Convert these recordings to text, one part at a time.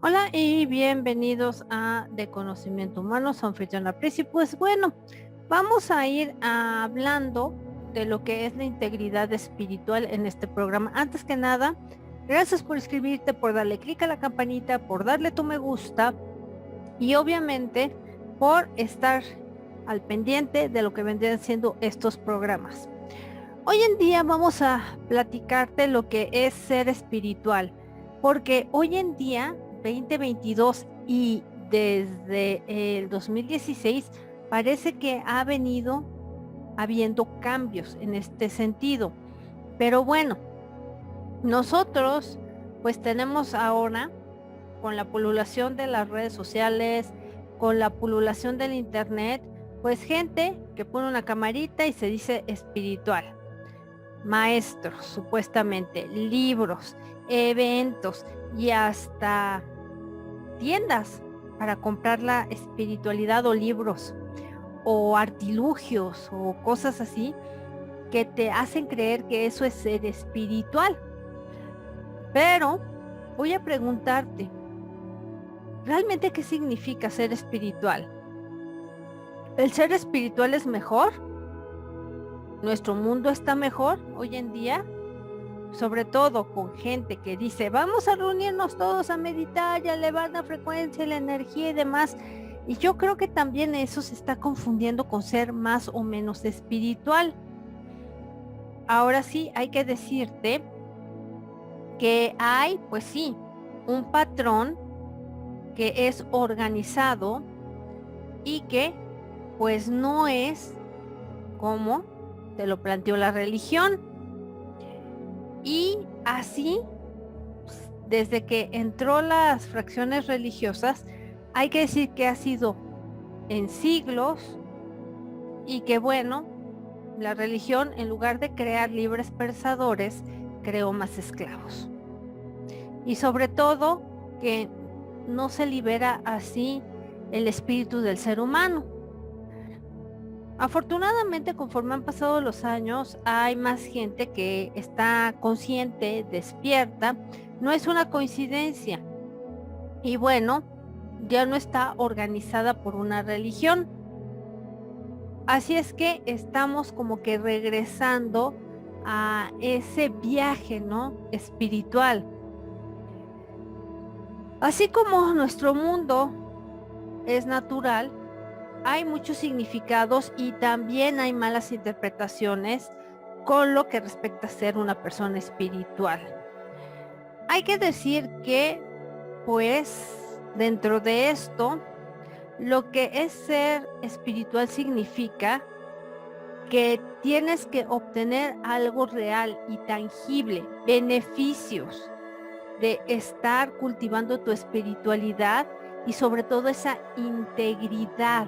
Hola y bienvenidos a De Conocimiento Humano, soy anfitriona Pris. Y pues bueno, vamos a ir hablando de lo que es la integridad espiritual en este programa. Antes que nada, gracias por inscribirte, por darle clic a la campanita, por darle tu me gusta y obviamente por estar al pendiente de lo que vendrían siendo estos programas. Hoy en día vamos a platicarte lo que es ser espiritual, porque hoy en día, 2022 y desde el 2016, parece que ha venido habiendo cambios en este sentido. Pero bueno, nosotros pues tenemos ahora, con la pululación de las redes sociales, con la pululación del internet, pues gente que pone una camarita y se dice espiritual, maestros, supuestamente, libros, eventos y hasta tiendas para comprar la espiritualidad o libros o artilugios o cosas así que te hacen creer que eso es ser espiritual. Pero voy a preguntarte, ¿realmente qué significa ser espiritual? ¿El ser espiritual es mejor? ¿Nuestro mundo está mejor hoy en día? Sobre todo con gente que dice, vamos a reunirnos todos a meditar y a elevar la frecuencia, la energía y demás. Y yo creo que también eso se está confundiendo con ser más o menos espiritual. Ahora sí, hay que decirte que hay, pues sí, un patrón que es organizado y que pues no es como te lo planteó la religión. Y así, desde que entró las fracciones religiosas, hay que decir que ha sido en siglos y que bueno, la religión en lugar de crear libres pensadores, creó más esclavos. Y sobre todo que no se libera así el espíritu del ser humano. Afortunadamente, conforme han pasado los años, hay más gente que está consciente, despierta. No es una coincidencia. Y bueno, ya no está organizada por una religión. Así es que estamos como que regresando a ese viaje, ¿no? Espiritual. Así como nuestro mundo es natural, hay muchos significados y también hay malas interpretaciones con lo que respecta a ser una persona espiritual. Hay que decir que, pues, dentro de esto, lo que es ser espiritual significa que tienes que obtener algo real y tangible, beneficios de estar cultivando tu espiritualidad y sobre todo esa integridad.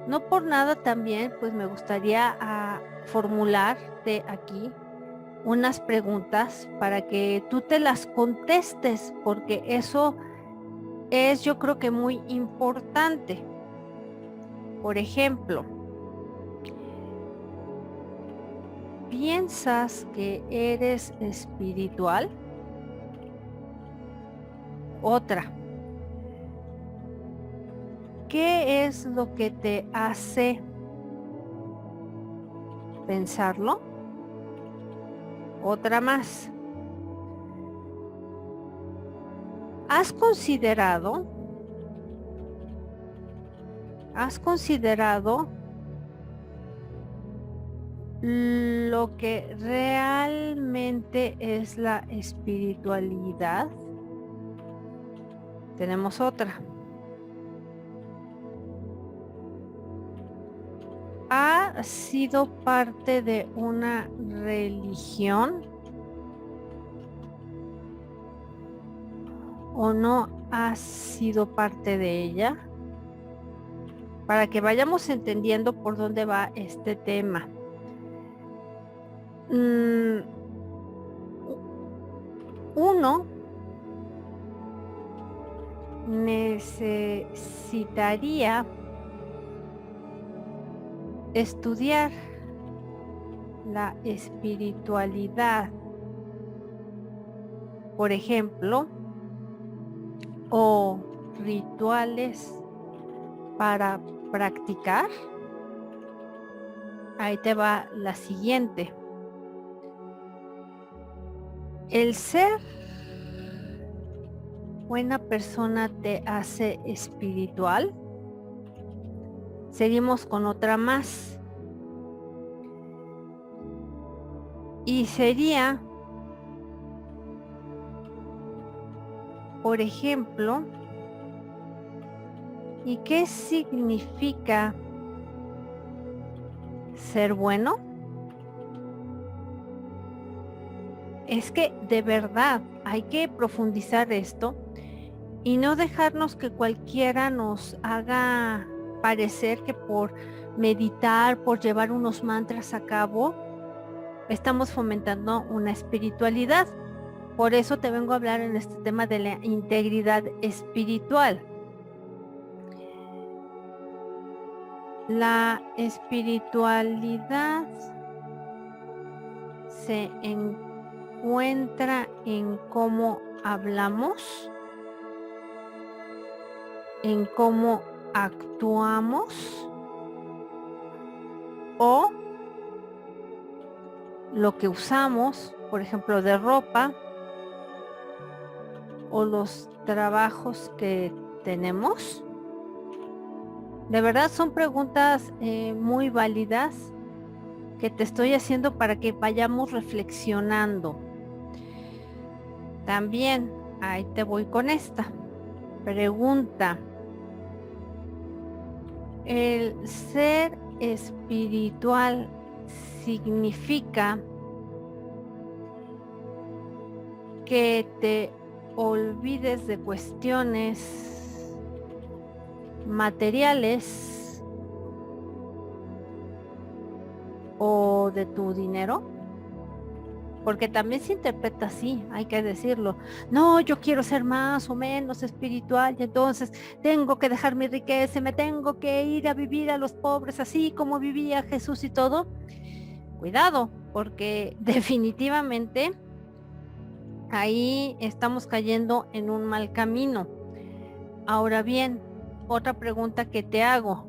No por nada también, pues me gustaría formularte aquí unas preguntas para que tú te las contestes, porque eso es, yo creo que muy importante. Por ejemplo, ¿piensas que eres espiritual? Otra, ¿qué es lo que te hace pensarlo? Otra más. ¿Has considerado lo que realmente es la espiritualidad? Tenemos otra. ¿Ha sido parte de una religión o no ha sido parte de ella? Para que vayamos entendiendo por dónde va este tema. Uno necesitaría estudiar la espiritualidad. Por ejemplo, o rituales para practicar. Ahí te va la siguiente. El ser buena persona te hace espiritual. Seguimos con otra más. Y sería, por ejemplo, ¿y qué significa ser bueno? Es que de verdad hay que profundizar esto y no dejarnos que cualquiera nos haga parecer que por meditar, por llevar unos mantras a cabo, estamos fomentando una espiritualidad. Por eso te vengo a hablar en este tema de la integridad espiritual. La espiritualidad se encuentra en cómo hablamos, en cómo actuamos o lo que usamos, por ejemplo, de ropa o los trabajos que tenemos. De verdad son preguntas muy válidas que te estoy haciendo para que vayamos reflexionando. También, ahí te voy con esta pregunta. ¿El ser espiritual significa que te olvides de cuestiones materiales o de tu dinero? Porque también se interpreta así, hay que decirlo. No, yo quiero ser más o menos espiritual y entonces tengo que dejar mi riqueza, me tengo que ir a vivir a los pobres así como vivía Jesús y todo. Cuidado, porque definitivamente ahí estamos cayendo en un mal camino. Ahora bien, otra pregunta que te hago.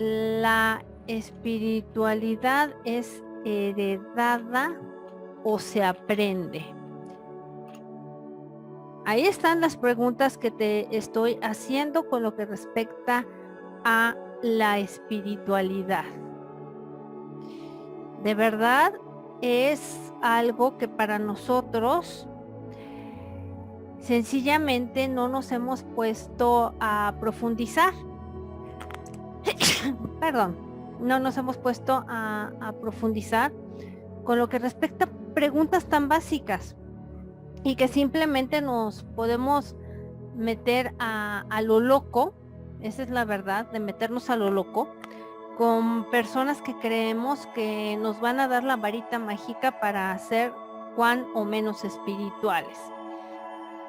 ¿La espiritualidad es heredada o se aprende? Ahí están las preguntas que te estoy haciendo con lo que respecta a la espiritualidad. De verdad es algo que para nosotros sencillamente no nos hemos puesto a profundizar. Perdón, no nos hemos puesto a profundizar con lo que respecta a preguntas tan básicas y que simplemente nos podemos meter a lo loco. Esa es la verdad, de meternos a lo loco con personas que creemos que nos van a dar la varita mágica para ser cuán o menos espirituales.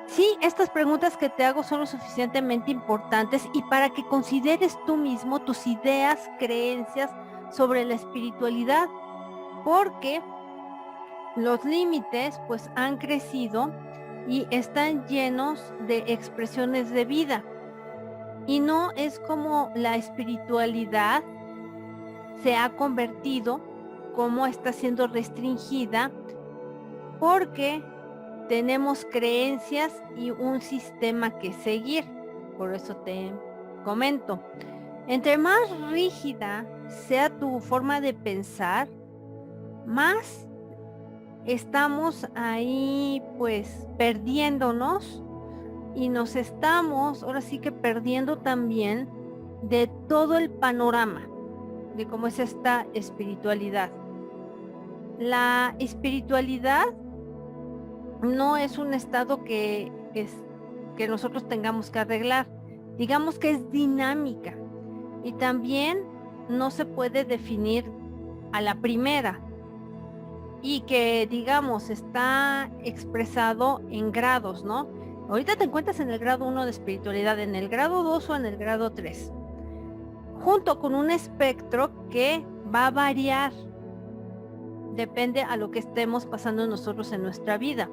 Sí, estas preguntas que te hago son lo suficientemente importantes y para que consideres tú mismo tus ideas, creencias sobre la espiritualidad, porque los límites pues han crecido y están llenos de expresiones de vida. Y no es como la espiritualidad se ha convertido, como está siendo restringida, porque tenemos creencias y un sistema que seguir. Por eso te comento. Entre más rígida sea tu forma de pensar, más estamos ahí pues perdiéndonos y nos estamos ahora sí que perdiendo también de todo el panorama de cómo es esta espiritualidad. La espiritualidad no es un estado que nosotros tengamos que arreglar. Digamos que es dinámica y también no se puede definir a la primera y que digamos está expresado en grados, ¿no? Ahorita te encuentras en el grado 1 de espiritualidad, en el grado 2 o en el grado 3, junto con un espectro que va a variar, depende a lo que estemos pasando nosotros en nuestra vida.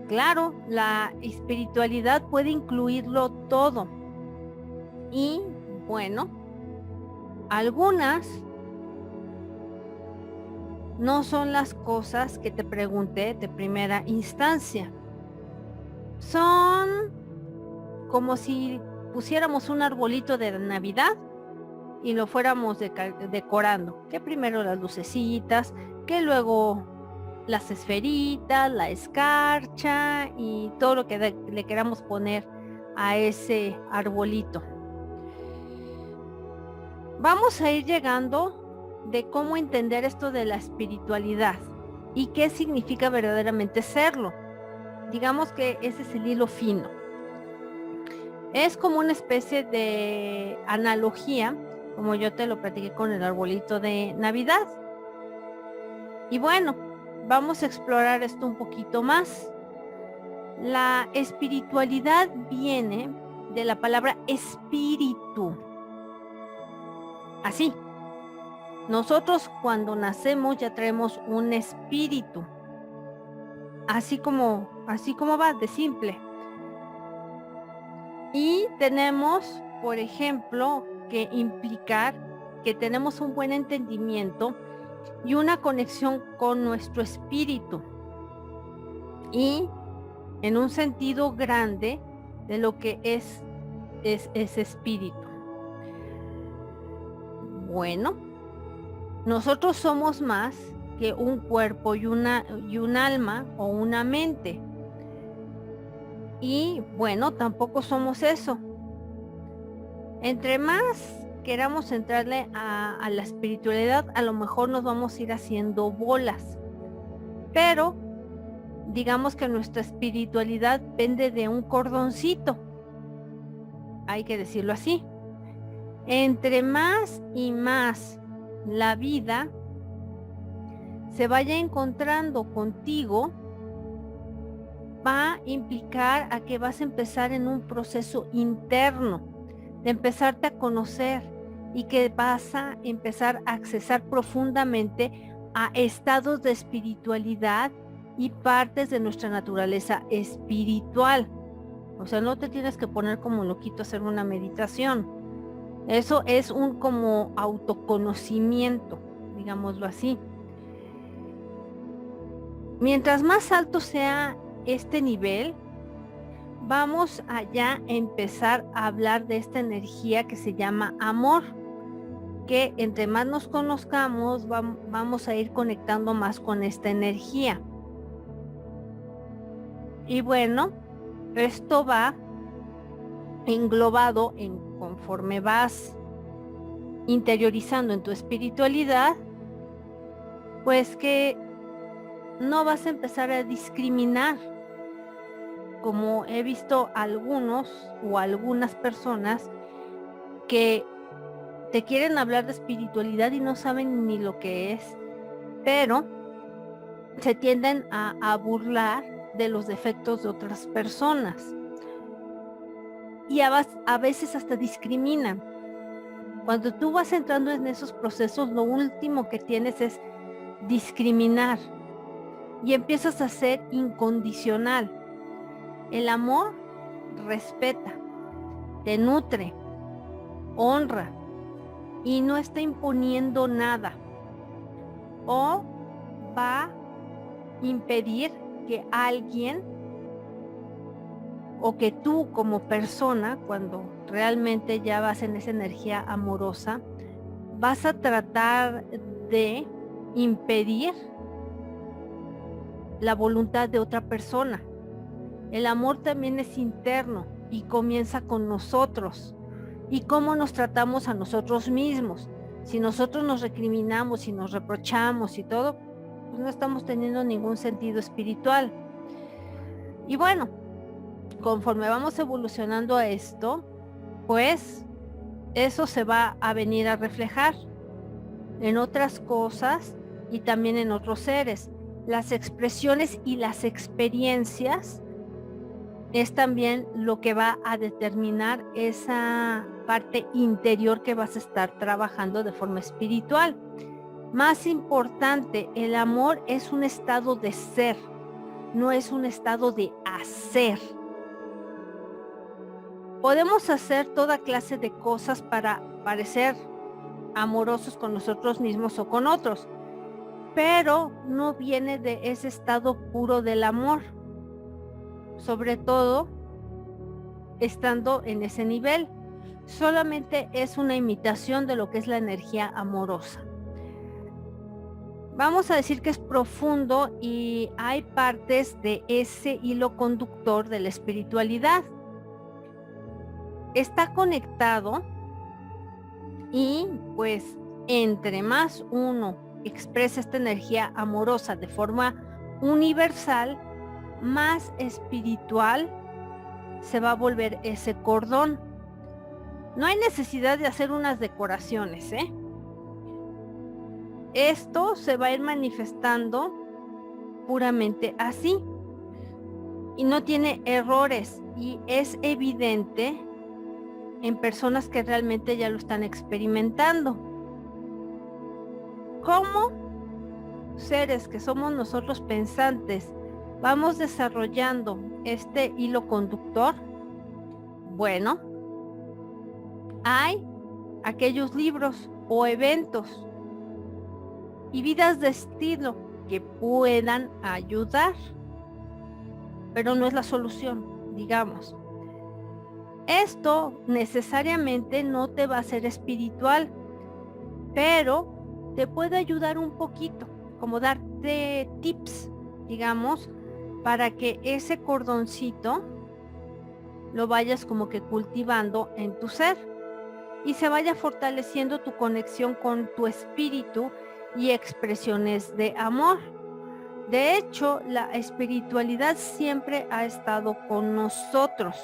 Claro, la espiritualidad puede incluirlo todo. Y bueno, algunas no son las cosas que te pregunté de primera instancia. Son como si pusiéramos un arbolito de Navidad y lo fuéramos decorando. Que primero las lucecitas, que luego las esferitas, la escarcha y todo lo que le queramos poner a ese arbolito. Vamos a ir llegando de cómo entender esto de la espiritualidad y qué significa verdaderamente serlo. Digamos que ese es el hilo fino. Es como una especie de analogía, como yo te lo platiqué con el arbolito de Navidad. Y bueno, vamos a explorar esto un poquito más. La espiritualidad viene de la palabra espíritu. Así. Nosotros cuando nacemos ya traemos un espíritu. Así como va, de simple. Y tenemos, por ejemplo, que implicar que tenemos un buen entendimiento y una conexión con nuestro espíritu. Y en un sentido grande de lo que es ese espíritu. Bueno, nosotros somos más que un cuerpo y un alma o una mente. Y bueno, tampoco somos eso. Entre más queramos entrarle a la espiritualidad, a lo mejor nos vamos a ir haciendo bolas. Pero digamos que nuestra espiritualidad pende de un cordoncito. Hay que decirlo así. Entre más y más la vida se vaya encontrando contigo, va a implicar a que vas a empezar en un proceso interno de empezarte a conocer y que vas a empezar a accesar profundamente a estados de espiritualidad y partes de nuestra naturaleza espiritual. O sea, no te tienes que poner como loquito a hacer una meditación. Eso es un como autoconocimiento, digámoslo así. Mientras más alto sea este nivel, vamos allá a empezar a hablar de esta energía que se llama amor, que entre más nos conozcamos, vamos a ir conectando más con esta energía. Y bueno, esto va englobado en conforme vas interiorizando en tu espiritualidad, pues que no vas a empezar a discriminar, como he visto algunos o algunas personas que te quieren hablar de espiritualidad y no saben ni lo que es, pero se tienden a burlar de los defectos de otras personas y a veces hasta discriminan. Cuando tú vas entrando en esos procesos, lo último que tienes es discriminar y empiezas a ser incondicional. El amor respeta, te nutre, honra y no está imponiendo nada o va a impedir que alguien o que tú como persona, cuando realmente ya vas en esa energía amorosa, vas a tratar de impedir la voluntad de otra persona. El amor también es interno y comienza con nosotros y cómo nos tratamos a nosotros mismos. Si nosotros nos recriminamos y nos reprochamos y todo, pues no estamos teniendo ningún sentido espiritual. Y bueno, conforme vamos evolucionando a esto, pues eso se va a venir a reflejar en otras cosas y también en otros seres. Las expresiones y las experiencias es también lo que va a determinar esa parte interior que vas a estar trabajando de forma espiritual. Más importante, el amor es un estado de ser, no es un estado de hacer. Podemos hacer toda clase de cosas para parecer amorosos con nosotros mismos o con otros, pero no viene de ese estado puro del amor, sobre todo estando en ese nivel. Solamente es una imitación de lo que es la energía amorosa. Vamos a decir que es profundo y hay partes de ese hilo conductor de la espiritualidad. Está conectado y pues entre más uno expresa esta energía amorosa de forma universal, más espiritual se va a volver ese cordón. No hay necesidad de hacer unas decoraciones, ¿eh? Esto se va a ir manifestando puramente así y no tiene errores, y es evidente en personas que realmente ya lo están experimentando. ¿Cómo seres que somos nosotros pensantes vamos desarrollando este hilo conductor? Bueno, hay aquellos libros o eventos y vidas de estilo que puedan ayudar, pero no es la solución, digamos. Esto necesariamente no te va a hacer espiritual, pero te puede ayudar un poquito, como darte tips, digamos, para que ese cordoncito lo vayas como que cultivando en tu ser y se vaya fortaleciendo tu conexión con tu espíritu y expresiones de amor. De hecho, la espiritualidad siempre ha estado con nosotros.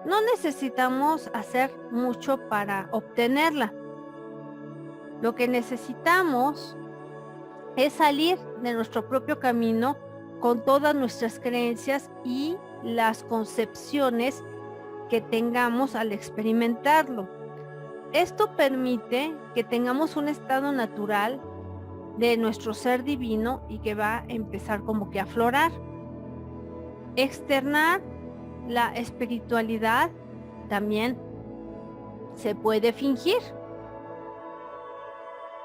No necesitamos hacer mucho para obtenerla. Lo que necesitamos es salir de nuestro propio camino con todas nuestras creencias y las concepciones que tengamos al experimentarlo. Esto permite que tengamos un estado natural de nuestro ser divino y que va a empezar como que a aflorar. Externar la espiritualidad también se puede fingir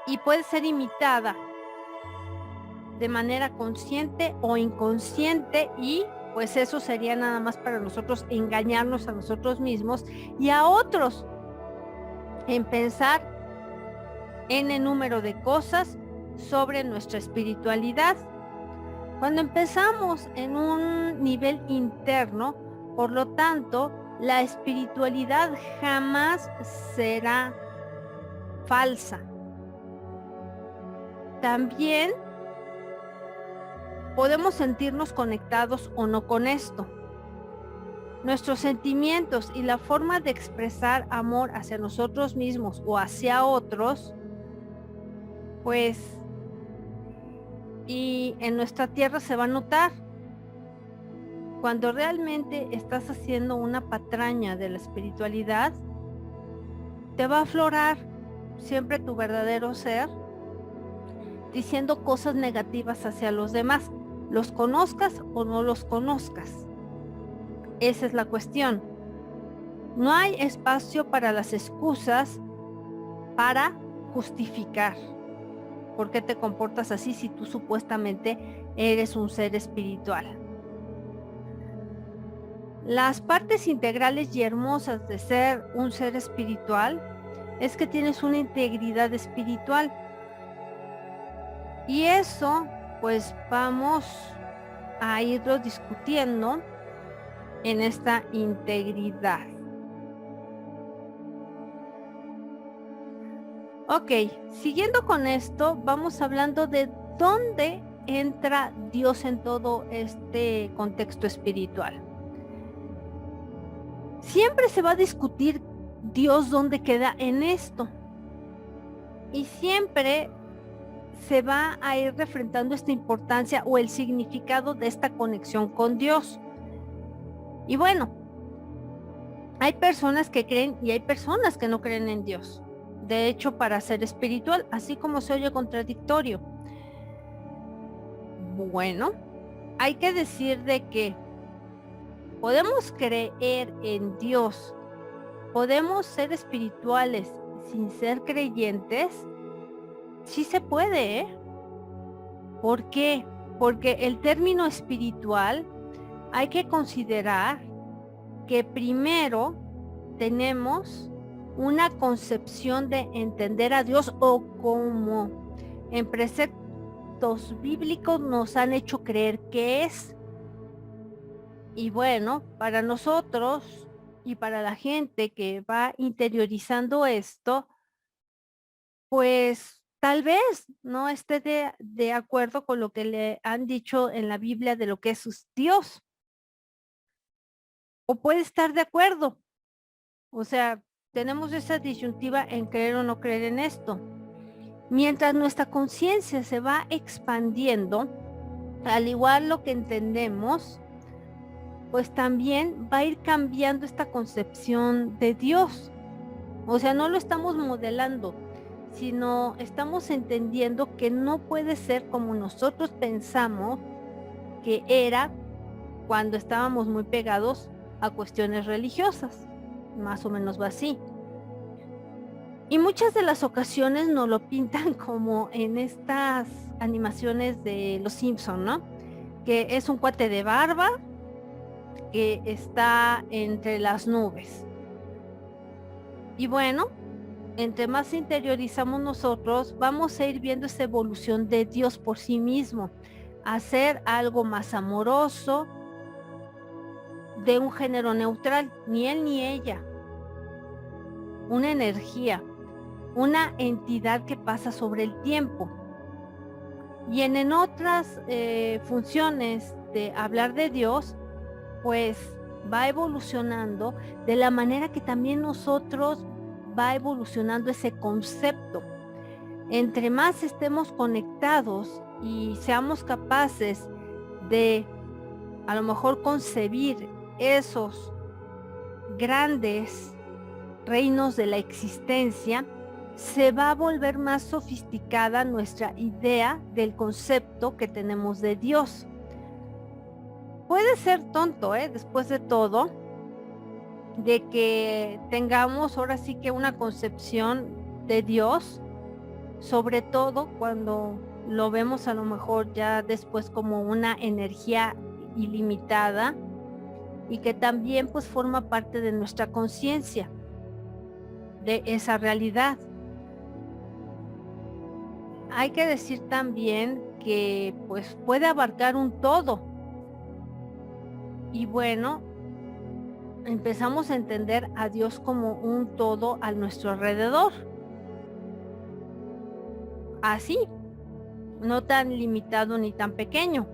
y puede ser imitada de manera consciente o inconsciente, y pues eso sería nada más para nosotros engañarnos a nosotros mismos y a otros en pensar en el número de cosas sobre nuestra espiritualidad. Cuando empezamos en un nivel interno, por lo tanto, la espiritualidad jamás será falsa. También podemos sentirnos conectados o no con esto. Nuestros sentimientos y la forma de expresar amor hacia nosotros mismos o hacia otros, pues, y en nuestra tierra se va a notar. Cuando realmente estás haciendo una patraña de la espiritualidad, te va a aflorar siempre tu verdadero ser, diciendo cosas negativas hacia los demás, los conozcas o no los conozcas. Esa es la cuestión. No hay espacio para las excusas para justificar por qué te comportas así si tú supuestamente eres un ser espiritual. Las partes integrales y hermosas de ser un ser espiritual es que tienes una integridad espiritual. Y eso, pues vamos a irlo discutiendo en esta integridad. Ok, siguiendo con esto, vamos hablando de dónde entra Dios en todo este contexto espiritual. Siempre se va a discutir Dios dónde queda en esto. Y siempre se va a ir refrendando esta importancia o el significado de esta conexión con Dios. Y bueno, hay personas que creen y hay personas que no creen en Dios. De hecho, para ser espiritual, así como se oye contradictorio. Bueno, hay que decir de que podemos creer en Dios, podemos ser espirituales sin ser creyentes. Sí se puede, ¿eh? ¿Por qué? Porque el término espiritual hay que considerar que primero tenemos una concepción de entender a Dios, o como en preceptos bíblicos nos han hecho creer que es. Y bueno, para nosotros y para la gente que va interiorizando esto, pues tal vez no esté de acuerdo con lo que le han dicho en la Biblia de lo que es Dios, o puede estar de acuerdo. O sea, tenemos esa disyuntiva en creer o no creer en esto. Mientras nuestra conciencia se va expandiendo, al igual lo que entendemos, pues también va a ir cambiando esta concepción de Dios. O sea, no lo estamos modelando, sino estamos entendiendo que no puede ser como nosotros pensamos que era cuando estábamos muy pegados a cuestiones religiosas. Más o menos va así. Y muchas de las ocasiones nos lo pintan como en estas animaciones de Los Simpson, ¿no? Que es un cuate de barba que está entre las nubes. Y bueno, entre más interiorizamos nosotros, vamos a ir viendo esa evolución de Dios por sí mismo, a ser algo más amoroso, de un género neutral, ni él ni ella, una energía, una entidad que pasa sobre el tiempo. Y en otras funciones de hablar de Dios, pues va evolucionando de la manera que también nosotros va evolucionando ese concepto. Entre más estemos conectados y seamos capaces de a lo mejor concebir esos grandes reinos de la existencia, se va a volver más sofisticada nuestra idea del concepto que tenemos de Dios. Puede ser tonto, después de todo, de que tengamos ahora sí que una concepción de Dios, sobre todo cuando lo vemos a lo mejor ya después como una energía ilimitada y que también pues forma parte de nuestra conciencia, de esa realidad. Hay que decir también que pues puede abarcar un todo. Y bueno, empezamos a entender a Dios como un todo a nuestro alrededor. Así, no tan limitado ni tan pequeño.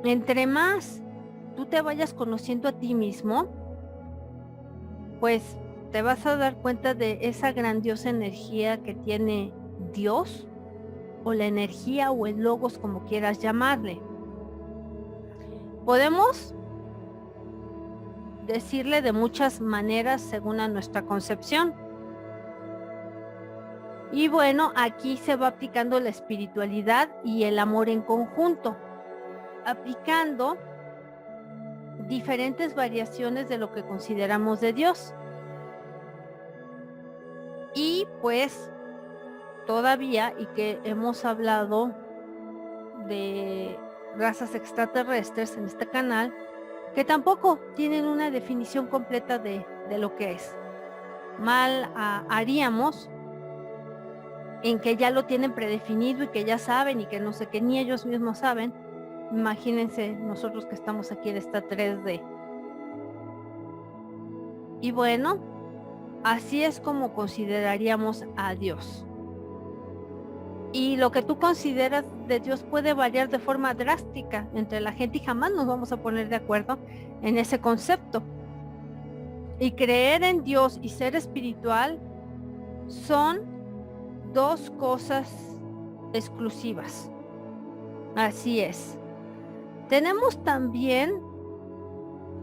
Entre más tú te vayas conociendo a ti mismo, pues te vas a dar cuenta de esa grandiosa energía que tiene Dios, o la energía o el logos, como quieras llamarle. Podemos decirle de muchas maneras según a nuestra concepción. Y bueno, aquí se va aplicando la espiritualidad y el amor en conjunto, aplicando diferentes variaciones de lo que consideramos de Dios. Y pues todavía, y que hemos hablado de razas extraterrestres en este canal, que tampoco tienen una definición completa de lo que es. Mal haríamos en que ya lo tienen predefinido y que ya saben y que no sé qué, ni ellos mismos saben. Imagínense nosotros que estamos aquí en esta 3D. Y bueno, así es como consideraríamos a Dios. Y lo que tú consideras de Dios puede variar de forma drástica entre la gente y jamás nos vamos a poner de acuerdo en ese concepto. Y creer en Dios y ser espiritual son dos cosas exclusivas. Así es. Tenemos también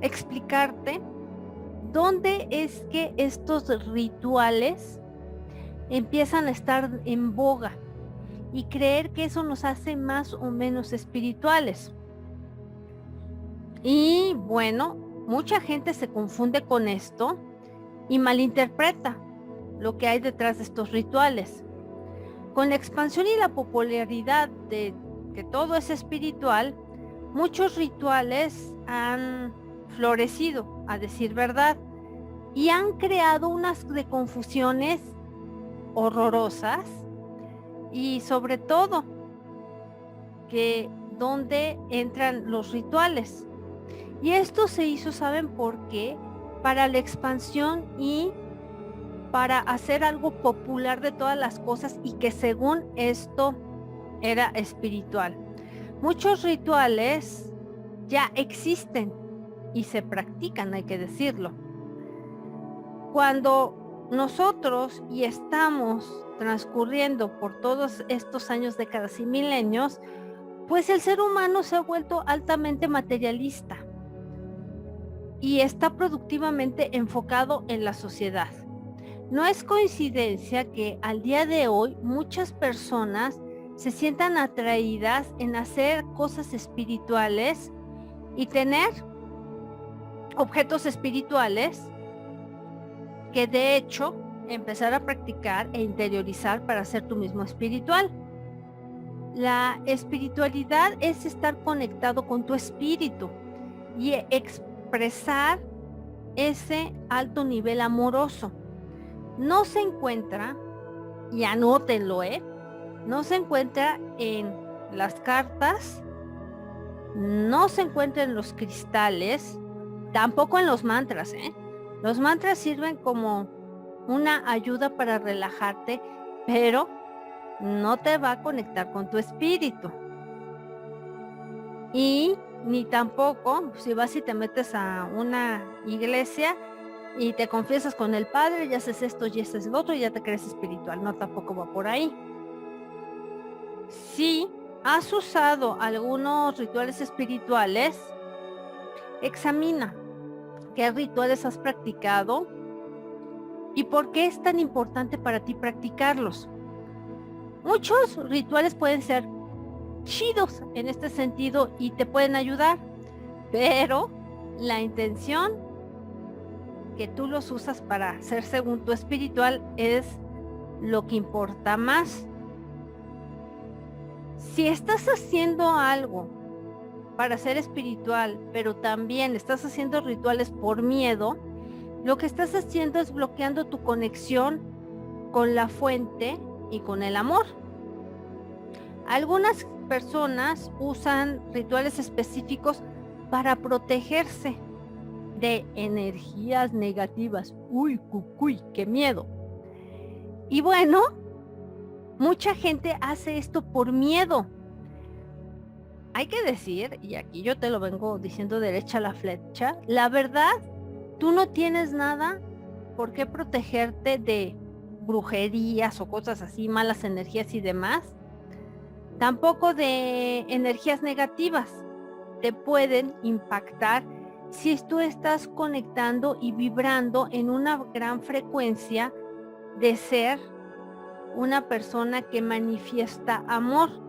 explicarte dónde es que estos rituales empiezan a estar en boga y creer que eso nos hace más o menos espirituales. Y bueno, mucha gente se confunde con esto y malinterpreta lo que hay detrás de estos rituales. Con la expansión y la popularidad de que todo es espiritual, muchos rituales han florecido, a decir verdad, y han creado unas de confusiones horrorosas y sobre todo que donde entran los rituales. Y esto se hizo, ¿saben por qué? Para la expansión y para hacer algo popular de todas las cosas y que según esto era espiritual. Muchos rituales ya existen y se practican, hay que decirlo. Cuando nosotros y estamos transcurriendo por todos estos años, décadas y milenios, pues el ser humano se ha vuelto altamente materialista y está productivamente enfocado en la sociedad. No es coincidencia que al día de hoy muchas personas se sientan atraídas en hacer cosas espirituales y tener objetos espirituales que de hecho empezar a practicar e interiorizar para ser tú mismo espiritual. La espiritualidad es estar conectado con tu espíritu y expresar ese alto nivel amoroso. No se encuentra, y anótenlo, no se encuentra en las cartas, no se encuentra en los cristales, tampoco en los mantras, Los mantras sirven como una ayuda para relajarte, pero no te va a conectar con tu espíritu. Y ni tampoco, si vas y te metes a una iglesia y te confiesas con el padre, y haces esto y haces lo otro y ya te crees espiritual. No, tampoco va por ahí. Si has usado algunos rituales espirituales, examina qué rituales has practicado y por qué es tan importante para ti practicarlos. Muchos rituales pueden ser chidos en este sentido y te pueden ayudar, pero la intención que tú los usas para ser según tu espiritual es lo que importa más. Si estás haciendo algo para ser espiritual, pero también estás haciendo rituales por miedo, lo que estás haciendo es bloqueando tu conexión con la fuente y con el amor. Algunas personas usan rituales específicos para protegerse de energías negativas. Uy, cucuy, qué miedo. Y bueno, mucha gente hace esto por miedo. Hay que decir, y aquí yo te lo vengo diciendo derecha a la flecha, la verdad, tú no tienes nada por qué protegerte de brujerías o cosas así, malas energías y demás. Tampoco de energías negativas. Te pueden impactar si tú estás conectando y vibrando en una gran frecuencia de ser una persona que manifiesta amor.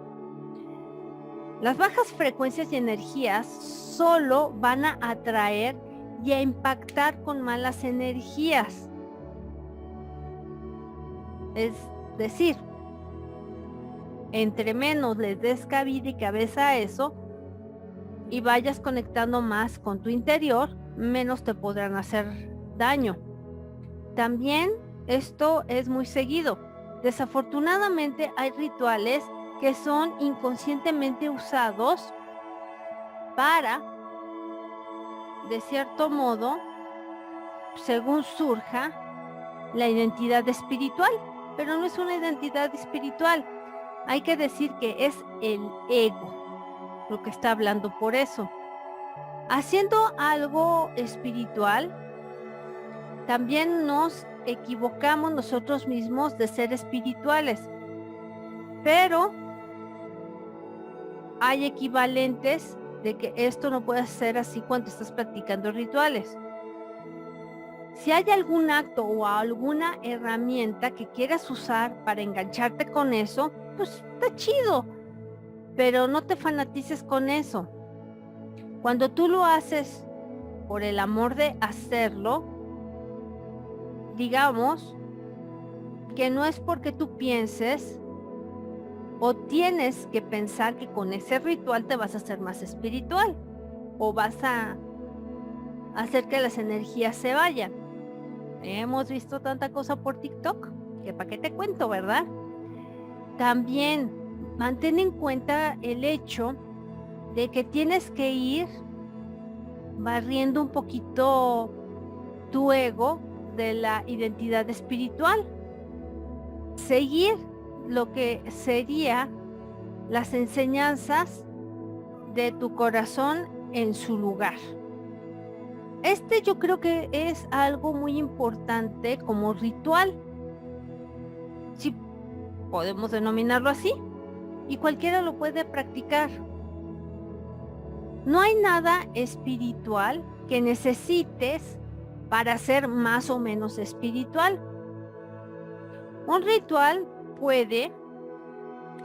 Las bajas frecuencias y energías solo van a atraer y a impactar con malas energías. Es decir, entre menos les des cabida y cabeza a eso y vayas conectando más con tu interior, menos te podrán hacer daño. También esto es muy seguido. Desafortunadamente hay rituales que son inconscientemente usados para, de cierto modo, según surja, la identidad espiritual, pero no es una identidad espiritual. Hay que decir que es el ego lo que está hablando por eso. Haciendo algo espiritual, también nos equivocamos nosotros mismos de ser espirituales, pero hay equivalentes de que esto no puede ser así cuando estás practicando rituales. Si hay algún acto o alguna herramienta que quieras usar para engancharte con eso, pues está chido, pero no te fanatices con eso. Cuando tú lo haces por el amor de hacerlo, digamos que no es porque tú pienses o tienes que pensar que con ese ritual te vas a hacer más espiritual o vas a hacer que las energías se vayan. Hemos visto tanta cosa por TikTok que para qué te cuento, ¿verdad? También mantén en cuenta el hecho de que tienes que ir barriendo un poquito tu ego de la identidad espiritual. Seguir lo que sería las enseñanzas de tu corazón en su lugar. Yo creo que es algo muy importante como ritual, si podemos denominarlo así, y cualquiera lo puede practicar. No hay nada espiritual que necesites para ser más o menos espiritual. Un ritual puede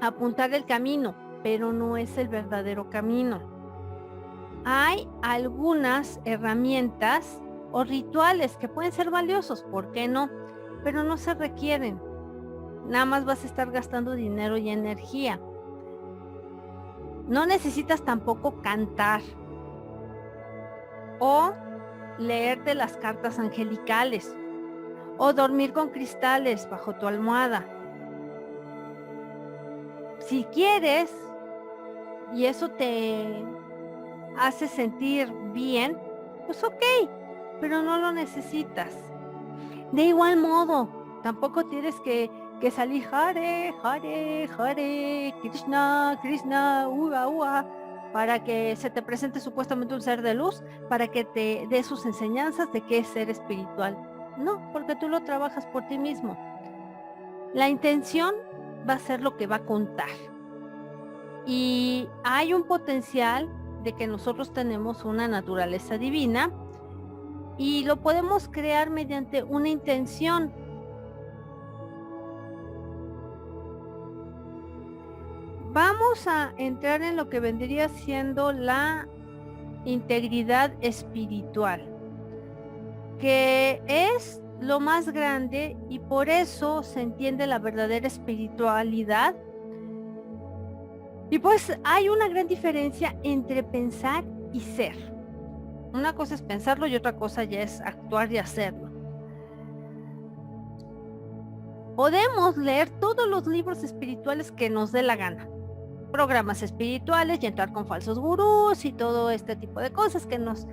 apuntar el camino, pero no es el verdadero camino. Hay algunas herramientas o rituales que pueden ser valiosos, ¿por qué no? Pero no se requieren. Nada más vas a estar gastando dinero y energía. No necesitas tampoco cantar o leerte las cartas angelicales o dormir con cristales bajo tu almohada. Si quieres y eso te hace sentir bien, pues ok, pero no lo necesitas. De igual modo, tampoco tienes que salir Hare, Hare, Hare, Krishna, Krishna, Ua, Ua, para que se te presente supuestamente un ser de luz, para que te dé sus enseñanzas de qué es ser espiritual. No, porque tú lo trabajas por ti mismo. La intención va a ser lo que va a contar. Y hay un potencial de que nosotros tenemos una naturaleza divina y lo podemos crear mediante una intención. Vamos a entrar en lo que vendría siendo la integridad espiritual, que es lo más grande y por eso se entiende la verdadera espiritualidad. Y pues hay una gran diferencia entre pensar y ser. Una cosa es pensarlo y otra cosa ya es actuar y hacerlo. Podemos leer todos los libros espirituales que nos dé la gana. Programas espirituales y entrar con falsos gurús y todo este tipo de cosas que nos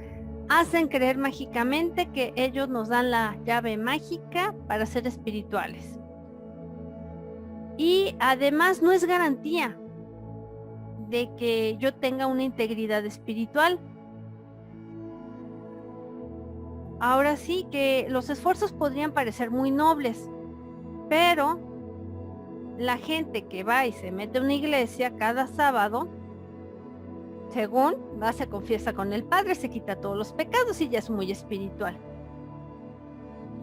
hacen creer mágicamente que ellos nos dan la llave mágica para ser espirituales. Y además no es garantía de que yo tenga una integridad espiritual. Ahora sí que los esfuerzos podrían parecer muy nobles, pero la gente que va y se mete a una iglesia cada sábado, según va, se confiesa con el Padre, se quita todos los pecados y ya es muy espiritual.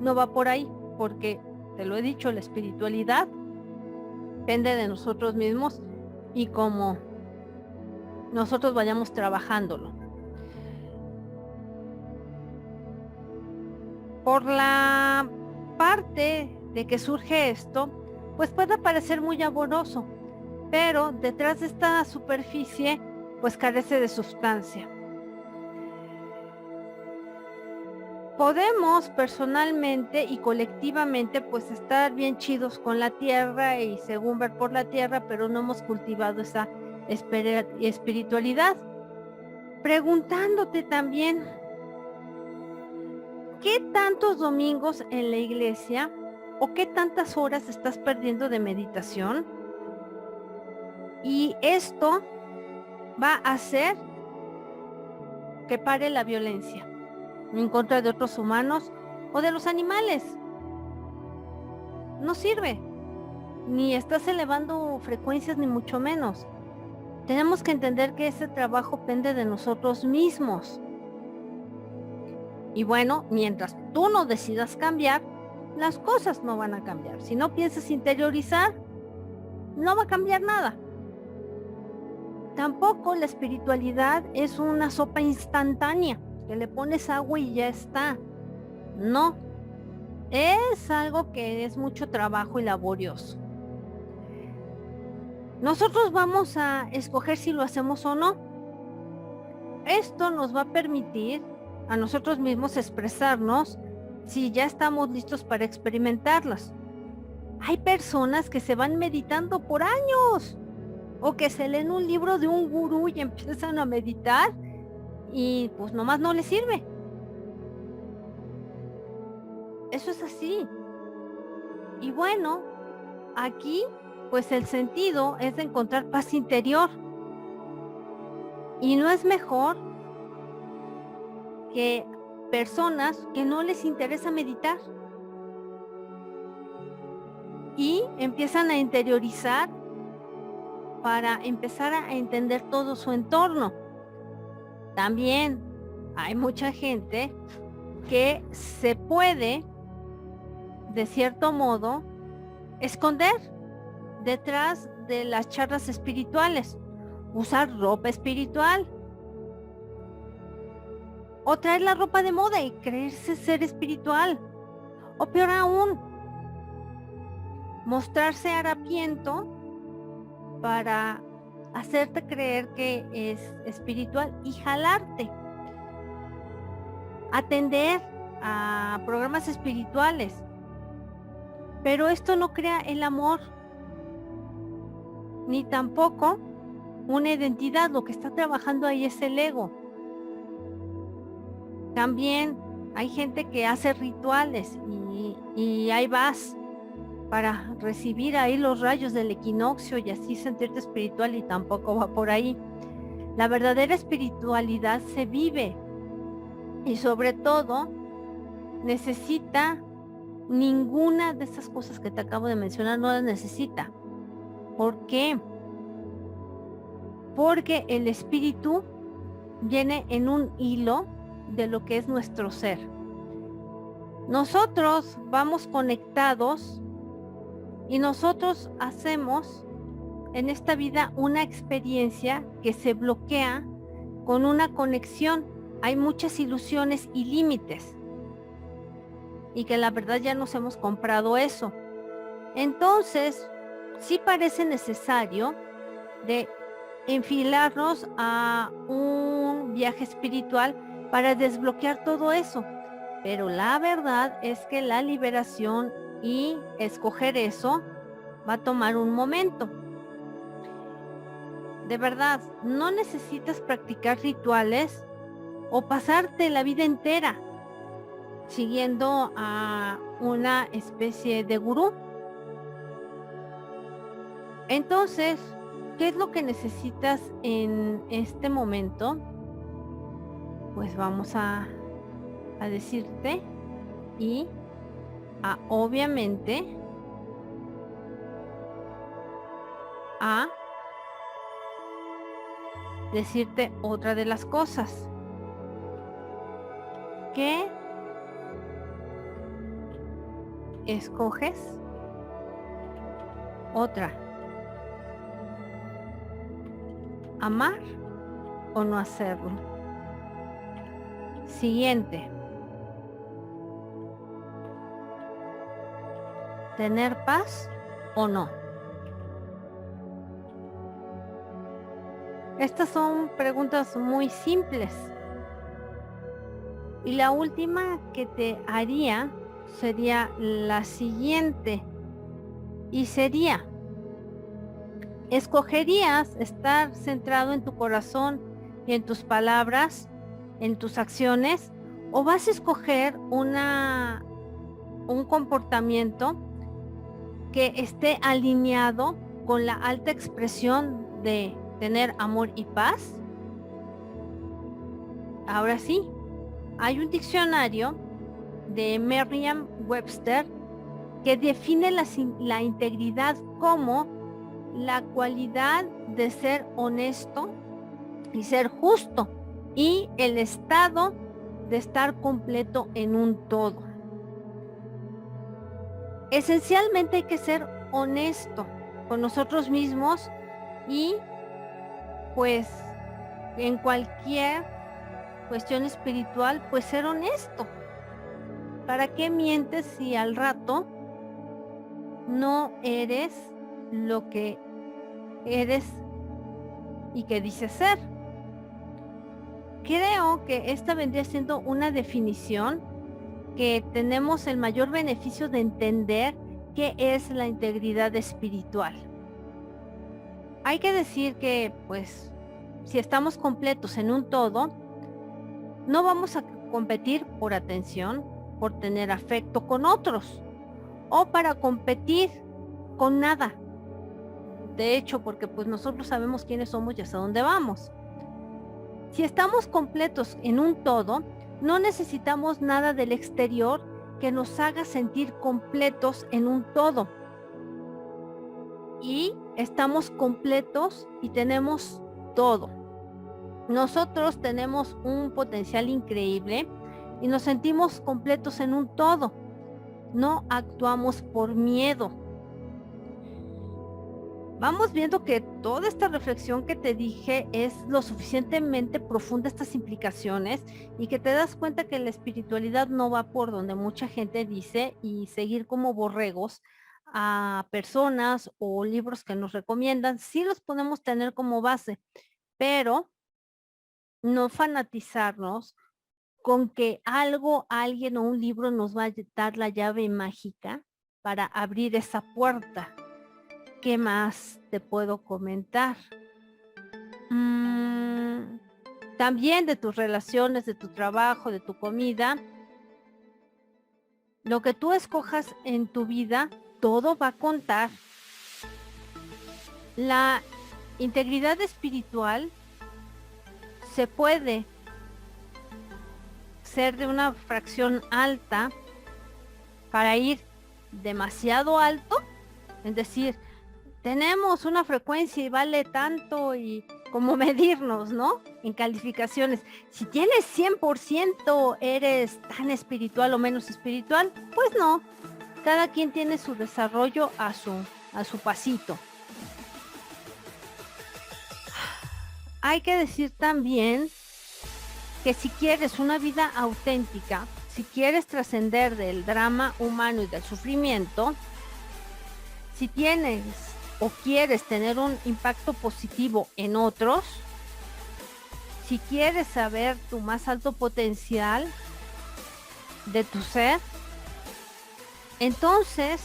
No va por ahí, porque te lo he dicho, la espiritualidad depende de nosotros mismos y cómo nosotros vayamos trabajándolo. Por la parte de que surge esto, pues puede parecer muy amoroso, pero detrás de esta superficie, pues carece de sustancia. Podemos personalmente y colectivamente pues estar bien chidos con la tierra y según ver por la tierra, pero no hemos cultivado esa espiritualidad. Preguntándote también, ¿qué tantos domingos en la iglesia o qué tantas horas estás perdiendo de meditación? Y esto va a hacer que pare la violencia en contra de otros humanos o de los animales. No sirve, ni estás elevando frecuencias ni mucho menos. Tenemos que entender que ese trabajo depende de nosotros mismos. Y bueno, mientras tú no decidas cambiar, las cosas no van a cambiar. Si no piensas interiorizar, no va a cambiar nada. Tampoco la espiritualidad es una sopa instantánea, que le pones agua y ya está. No, es algo que es mucho trabajo y laborioso. Nosotros vamos a escoger si lo hacemos o no. Esto nos va a permitir a nosotros mismos expresarnos si ya estamos listos para experimentarlas. Hay personas que se van meditando por años o que se leen un libro de un gurú y empiezan a meditar y pues nomás no les sirve. Eso es así. Y bueno, aquí pues el sentido es de encontrar paz interior. Y no es mejor que personas que no les interesa meditar y empiezan a interiorizar para empezar a entender todo su entorno. También hay mucha gente que se puede, de cierto modo, esconder detrás de las charlas espirituales, usar ropa espiritual, o traer la ropa de moda y creerse ser espiritual, o peor aún, mostrarse harapiento para hacerte creer que es espiritual y jalarte. Atender a programas espirituales. Pero esto no crea el amor, ni tampoco una identidad. Lo que está trabajando ahí es el ego. También hay gente que hace rituales y ahí vas para recibir ahí los rayos del equinoccio y así sentirte espiritual, y tampoco va por ahí. La verdadera espiritualidad se vive y sobre todo necesita ninguna de esas cosas que te acabo de mencionar, no las necesita. ¿Por qué? Porque el espíritu viene en un hilo de lo que es nuestro ser. Nosotros vamos conectados y nosotros hacemos en esta vida una experiencia que se bloquea con una conexión. Hay muchas ilusiones y límites y que la verdad ya nos hemos comprado eso. Entonces, sí parece necesario de enfilarnos a un viaje espiritual para desbloquear todo eso. Pero la verdad es que la liberación y escoger eso va a tomar un momento. De verdad, no necesitas practicar rituales o pasarte la vida entera siguiendo a una especie de gurú. Entonces, ¿qué es lo que necesitas en este momento? Pues vamos a decirte y obviamente a decirte otra de las cosas que escoges. Otra, amar o no hacerlo. Siguiente, tener paz o no. Estas son preguntas muy simples. Y la última que te haría sería la siguiente. Y sería, ¿escogerías estar centrado en tu corazón y en tus palabras, en tus acciones? ¿O vas a escoger un comportamiento que esté alineado con la alta expresión de tener amor y paz? Ahora sí, hay un diccionario de Merriam-Webster que define la integridad como la cualidad de ser honesto y ser justo, y el estado de estar completo en un todo. Esencialmente hay que ser honesto con nosotros mismos y pues en cualquier cuestión espiritual, pues ser honesto. ¿Para qué mientes si al rato no eres lo que eres y que dices ser? Creo que esta vendría siendo una definición que tenemos el mayor beneficio de entender qué es la integridad espiritual. Hay que decir que, pues, si estamos completos en un todo, no vamos a competir por atención, por tener afecto con otros o para competir con nada. De hecho, porque pues nosotros sabemos quiénes somos y hasta dónde vamos. Si estamos completos en un todo, no necesitamos nada del exterior que nos haga sentir completos en un todo. Y estamos completos y tenemos todo. Nosotros tenemos un potencial increíble y nos sentimos completos en un todo. No actuamos por miedo. Vamos viendo que toda esta reflexión que te dije es lo suficientemente profunda, estas implicaciones, y que te das cuenta que la espiritualidad no va por donde mucha gente dice y seguir como borregos a personas o libros que nos recomiendan. Sí los podemos tener como base, pero no fanatizarnos con que algo, alguien o un libro nos va a dar la llave mágica para abrir esa puerta. ¿Qué más te puedo comentar? También de tus relaciones, de tu trabajo, de tu comida. Lo que tú escojas en tu vida, todo va a contar. La integridad espiritual se puede ser de una fracción alta para ir demasiado alto, es decir, tenemos una frecuencia y vale tanto y como medirnos, ¿no? En calificaciones. Si tienes 100%, eres tan espiritual o menos espiritual, pues no. Cada quien tiene su desarrollo a su pasito. Hay que decir también que si quieres una vida auténtica, si quieres trascender del drama humano y del sufrimiento, si tienes o quieres tener un impacto positivo en otros, si quieres saber tu más alto potencial de tu ser, entonces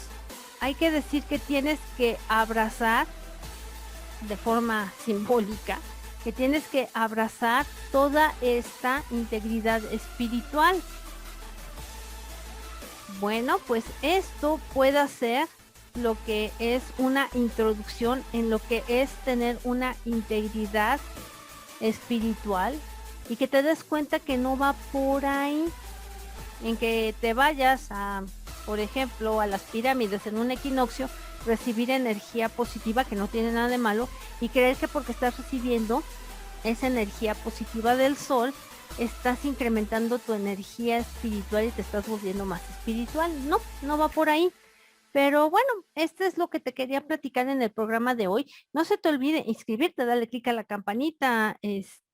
hay que decir que tienes que abrazar de forma simbólica, que tienes que abrazar toda esta integridad espiritual. Bueno, pues esto puede ser lo que es una introducción en lo que es tener una integridad espiritual y que te des cuenta que no va por ahí, en que te vayas a, por ejemplo, a las pirámides en un equinoccio, recibir energía positiva, que no tiene nada de malo, y creer que porque estás recibiendo esa energía positiva del sol, estás incrementando tu energía espiritual y te estás volviendo más espiritual. No, no va por ahí. Pero bueno, esto es lo que te quería platicar en el programa de hoy. No se te olvide inscribirte, darle clic a la campanita,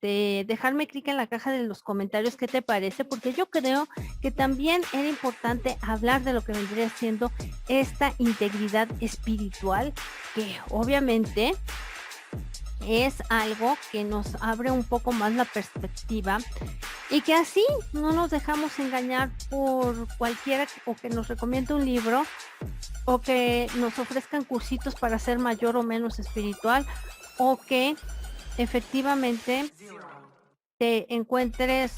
dejarme clic en la caja de los comentarios qué te parece, porque yo creo que también era importante hablar de lo que vendría siendo esta integridad espiritual, que obviamente es algo que nos abre un poco más la perspectiva y que así no nos dejamos engañar por cualquiera o que nos recomiende un libro o que nos ofrezcan cursitos para ser mayor o menos espiritual, o que efectivamente te encuentres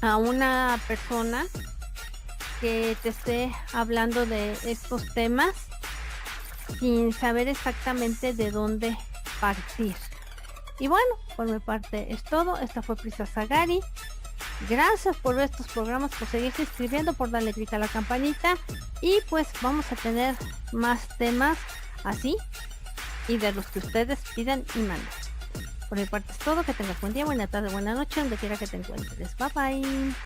a una persona que te esté hablando de estos temas sin saber exactamente de dónde partir. Y bueno, por mi parte es todo. Esta fue Prisa Sagari. Gracias por ver estos programas, por seguirse inscribiendo, por darle clic a la campanita, y pues vamos a tener más temas así y de los que ustedes pidan y manden. Por mi parte es todo. Que tengas buen día, buena tarde, buena noche, donde quiera que te encuentres. Bye bye.